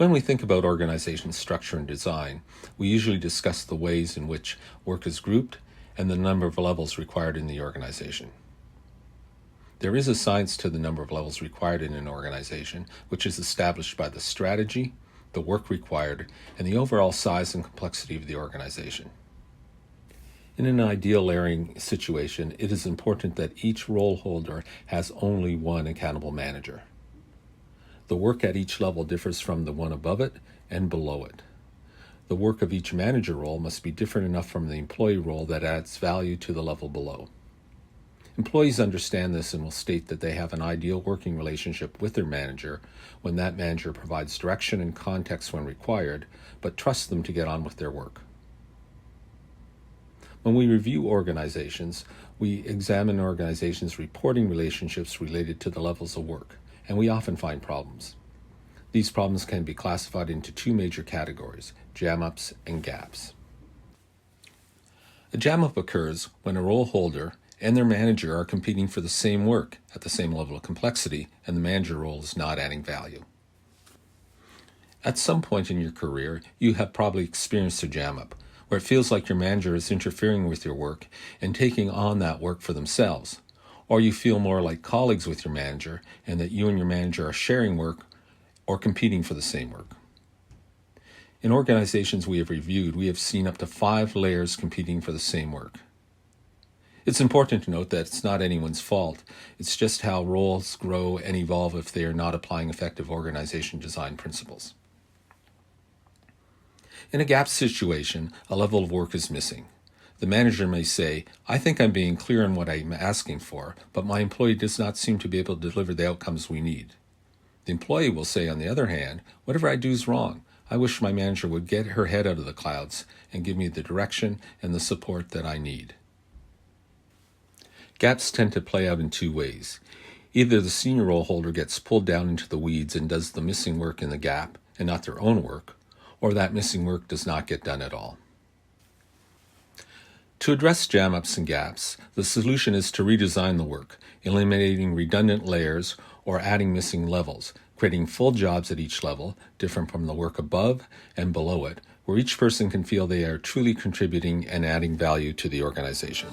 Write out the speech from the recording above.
When we think about organization structure and design, we usually discuss the ways in which work is grouped and the number of levels required in the organization. There is a science to the number of levels required in an organization, which is established by the strategy, the work required, and the overall size and complexity of the organization. In an ideal layering situation, it is important that each role holder has only one accountable manager. The work at each level differs from the one above it and below it. The work of each manager role must be different enough from the employee role that adds value to the level below. Employees understand this and will state that they have an ideal working relationship with their manager when that manager provides direction and context when required, but trusts them to get on with their work. When we review organizations, we examine organizations' reporting relationships related to the levels of work, and we often find problems. These problems can be classified into two major categories: jam-ups and gaps. A jam-up occurs when a role holder and their manager are competing for the same work at the same level of complexity, and the manager role is not adding value. At some point in your career, you have probably experienced a jam-up, where it feels like your manager is interfering with your work and taking on that work for themselves. Or you feel more like colleagues with your manager and that you and your manager are sharing work or competing for the same work. In organizations we have reviewed, we have seen up to 5 layers competing for the same work. It's important to note that it's not anyone's fault. It's just how roles grow and evolve if they are not applying effective organization design principles. In a gap situation, a level of work is missing. The manager may say, "I think I'm being clear on what I'm asking for, but my employee does not seem to be able to deliver the outcomes we need." The employee will say, on the other hand, "Whatever I do is wrong. I wish my manager would get her head out of the clouds and give me the direction and the support that I need." Gaps tend to play out in 2 ways. Either the senior role holder gets pulled down into the weeds and does the missing work in the gap and not their own work, or that missing work does not get done at all. To address jam-ups and gaps, the solution is to redesign the work, eliminating redundant layers or adding missing levels, creating full jobs at each level, different from the work above and below it, where each person can feel they are truly contributing and adding value to the organization.